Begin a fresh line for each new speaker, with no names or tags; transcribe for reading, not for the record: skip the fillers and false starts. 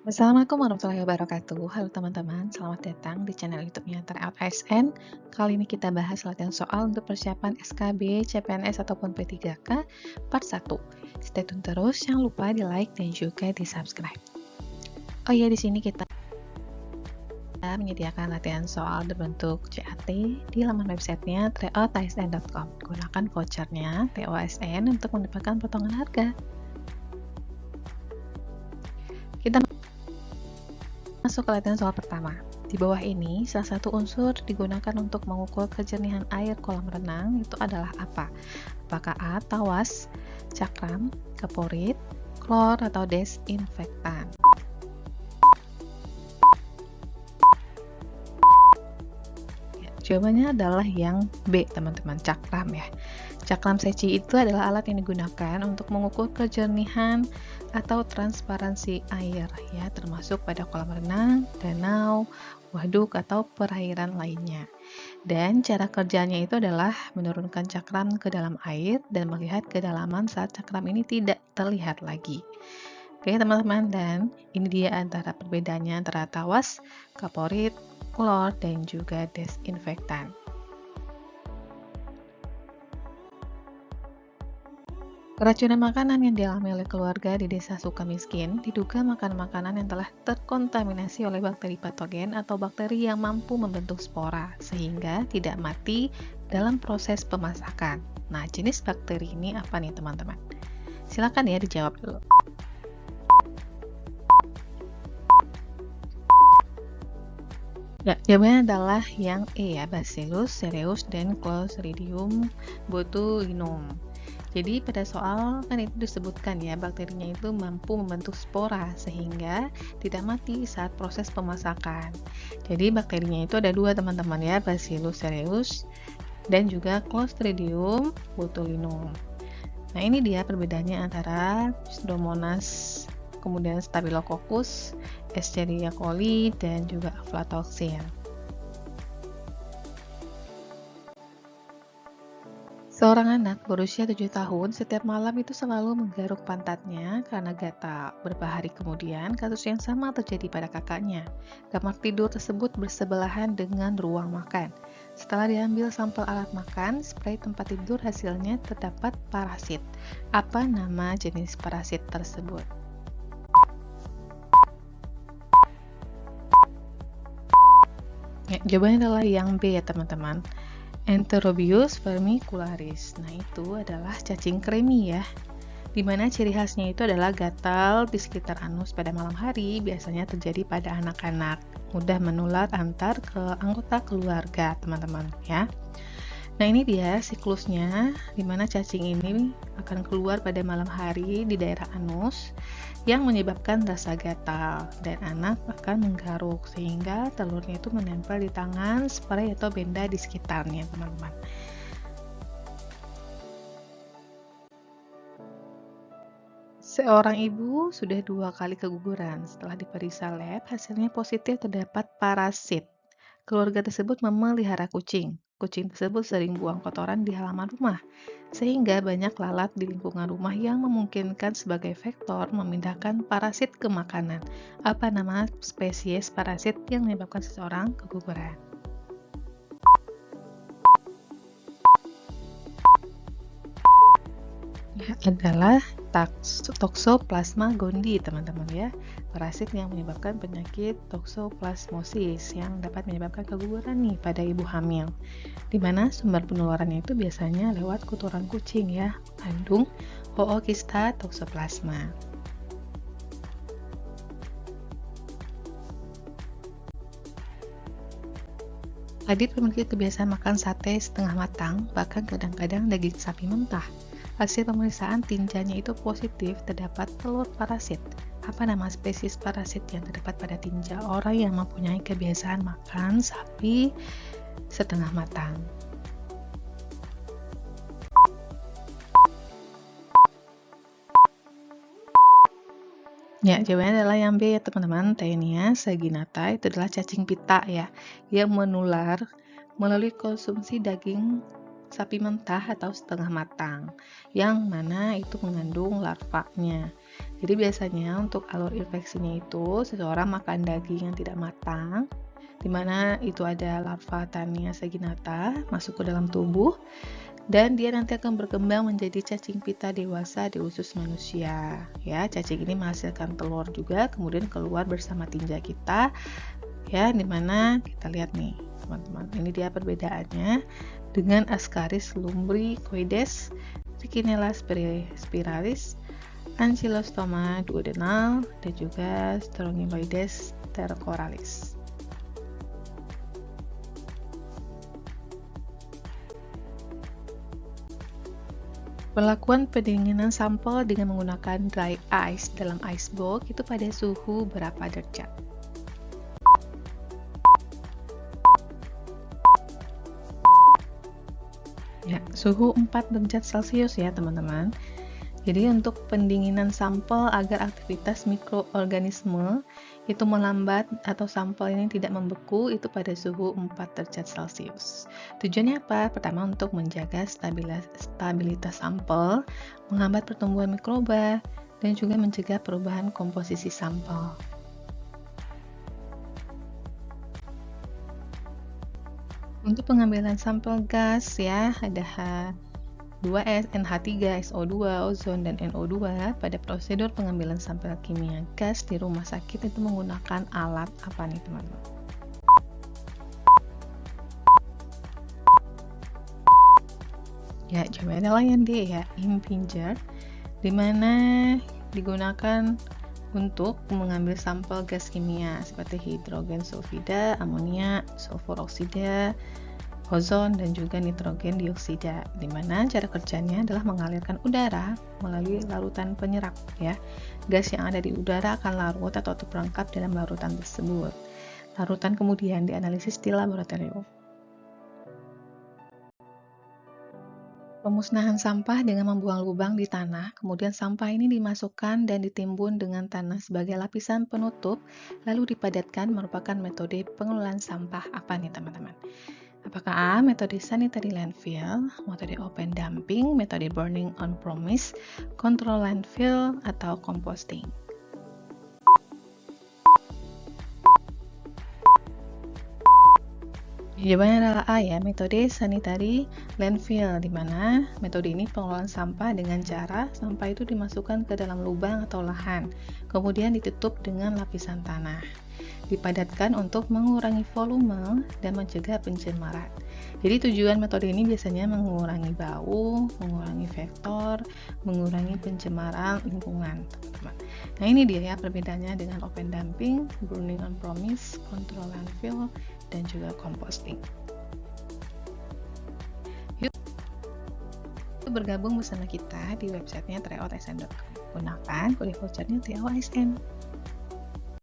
Assalamualaikum warahmatullahi wabarakatuh. Halo teman-teman, selamat datang di channel YouTube-nya Tryout ASN. Kali ini kita bahas latihan soal untuk persiapan SKB, CPNS ataupun P3K part 1. Stay tune terus, jangan lupa di like dan juga di subscribe. Oh iya, di sini kita menyediakan latihan soal berbentuk CAT di laman websitenya tryoutasn.com. Gunakan vouchernya TOSN untuk mendapatkan potongan harga. Kita masuk ke latihan soal pertama. Di bawah ini, salah satu unsur digunakan untuk mengukur kejernihan air kolam renang itu adalah apa? Apakah A. Tawas, cakram, kaporit, klor, atau desinfektan? Jawabannya adalah yang B, teman-teman, cakram ya. Cakram seci itu adalah alat yang digunakan untuk mengukur kejernihan atau transparansi air ya, termasuk pada kolam renang, danau, waduk atau perairan lainnya. Dan cara kerjanya itu adalah menurunkan cakram ke dalam air dan melihat kedalaman saat cakram ini tidak terlihat lagi. Oke teman-teman, dan ini dia antara perbedaannya antara tawas, kaporit, klor, dan juga desinfektan. Keracunan makanan yang dialami oleh keluarga di desa Sukamiskin diduga makan makanan yang telah terkontaminasi oleh bakteri patogen atau bakteri yang mampu membentuk spora, sehingga tidak mati dalam proses pemasakan. Nah, jenis bakteri ini apa nih teman-teman? Silakan ya dijawab dulu. Ya, jawabannya adalah yang E ya, Bacillus cereus dan Clostridium botulinum. Jadi pada soal kan itu disebutkan ya, bakterinya itu mampu membentuk spora sehingga tidak mati saat proses pemasakan. Jadi bakterinya itu ada dua teman-teman ya, Bacillus cereus dan juga Clostridium botulinum. Nah ini dia perbedaannya antara Pseudomonas, kemudian Staphylococcus, Escherichia coli, dan juga aflatoxin. Seorang anak berusia 7 tahun setiap malam itu selalu menggaruk pantatnya karena gatal. Beberapa hari kemudian, kasus yang sama terjadi pada kakaknya. Kamar tidur tersebut bersebelahan dengan ruang makan. Setelah diambil sampel alat makan, spray tempat tidur hasilnya terdapat parasit. Apa nama jenis parasit tersebut? Ya, jawabannya adalah yang B ya teman-teman. Enterobius vermicularis. Nah, itu adalah cacing kremi ya. Dimana ciri khasnya itu adalah gatal di sekitar anus pada malam hari, biasanya terjadi pada anak-anak. Mudah menular antar ke anggota keluarga, teman-teman ya. Nah, ini dia siklusnya, dimana cacing ini akan keluar pada malam hari di daerah anus yang menyebabkan rasa gatal, dan anak akan menggaruk sehingga telurnya itu menempel di tangan, spray atau benda di sekitarnya, teman-teman. Seorang ibu sudah 2 kali keguguran. Setelah diperiksa lab, hasilnya positif terdapat parasit. Keluarga tersebut memelihara kucing. Kucing tersebut sering buang kotoran di halaman rumah, sehingga banyak lalat di lingkungan rumah yang memungkinkan sebagai vektor memindahkan parasit ke makanan. Apa nama spesies parasit yang menyebabkan seseorang keguguran? Ya, adalah Toxoplasma gondii, teman-teman ya. Parasit yang menyebabkan penyakit toxoplasmosis yang dapat menyebabkan keguguran nih pada ibu hamil. Di mana sumber penularannya itu biasanya lewat kotoran kucing ya, mengandung Hookista toxoplasma. Adit memiliki kebiasaan makan sate setengah matang, bahkan kadang-kadang daging sapi mentah. Hasil pemeriksaan tinjanya itu positif terdapat telur parasit. Apa nama spesies parasit yang terdapat pada tinja orang yang mempunyai kebiasaan makan sapi setengah matang? Ya, jawabannya adalah yang B ya teman-teman. Taenia saginata itu adalah cacing pita ya, yang menular melalui konsumsi daging sapi mentah atau setengah matang, yang mana itu mengandung larvanya. Jadi biasanya untuk alur infeksinya itu seseorang makan daging yang tidak matang, di mana itu ada larva Tania saginata masuk ke dalam tubuh, dan dia nanti akan berkembang menjadi cacing pita dewasa di usus manusia. Ya, cacing ini menghasilkan telur juga, kemudian keluar bersama tinja kita. Ya, dimana kita lihat nih, teman-teman. Ini dia perbedaannya dengan Ascaris lumbricoides, Trichinella spiralis, Ancylostoma duodenal, dan juga Strongyloides tercoralis. Perlakuan pendinginan sampel dengan menggunakan dry ice dalam ice box itu pada suhu berapa derajat? Ya, suhu 4 derajat Celcius ya teman-teman. Jadi untuk pendinginan sampel agar aktivitas mikroorganisme itu melambat atau sampel ini tidak membeku itu pada suhu 4 derajat Celcius. Tujuannya apa? Pertama untuk menjaga stabilitas sampel, menghambat pertumbuhan mikroba, dan juga mencegah perubahan komposisi sampel. Untuk pengambilan sampel gas ya, ada H2S, NH3, SO2, ozon, dan NO2. Pada prosedur pengambilan sampel kimia gas di rumah sakit itu menggunakan alat apa nih teman-teman? Ya, jawabannya adalah yang D ya, Impinjer, dimana digunakan untuk mengambil sampel gas kimia seperti hidrogen sulfida, amonia, sulfur oksida, ozon, dan juga nitrogen dioksida, di mana cara kerjanya adalah mengalirkan udara melalui larutan penyerap ya. Gas yang ada di udara akan larut atau terperangkap dalam larutan tersebut. Larutan kemudian dianalisis di laboratorium. Pemusnahan sampah dengan membuang lubang di tanah, kemudian sampah ini dimasukkan dan ditimbun dengan tanah sebagai lapisan penutup, lalu dipadatkan merupakan metode pengelolaan sampah apa nih teman-teman? Apakah A. Metode sanitary landfill, metode open dumping, metode burning on premise, control landfill, atau composting? Jawabannya adalah A ya, metode sanitary landfill, di mana metode ini pengelolaan sampah dengan cara sampah itu dimasukkan ke dalam lubang atau lahan, kemudian ditutup dengan lapisan tanah. Dipadatkan untuk mengurangi volume dan mencegah pencemaran. Jadi tujuan metode ini biasanya mengurangi bau, mengurangi vektor, mengurangi pencemaran lingkungan, teman-teman. Nah ini dia ya perbedaannya dengan open dumping, burning on premise, control landfill, dan juga composting. Yuk bergabung bersama kita di websitenya tryoutSN.com. Gunakan kode vouchernya TOSN.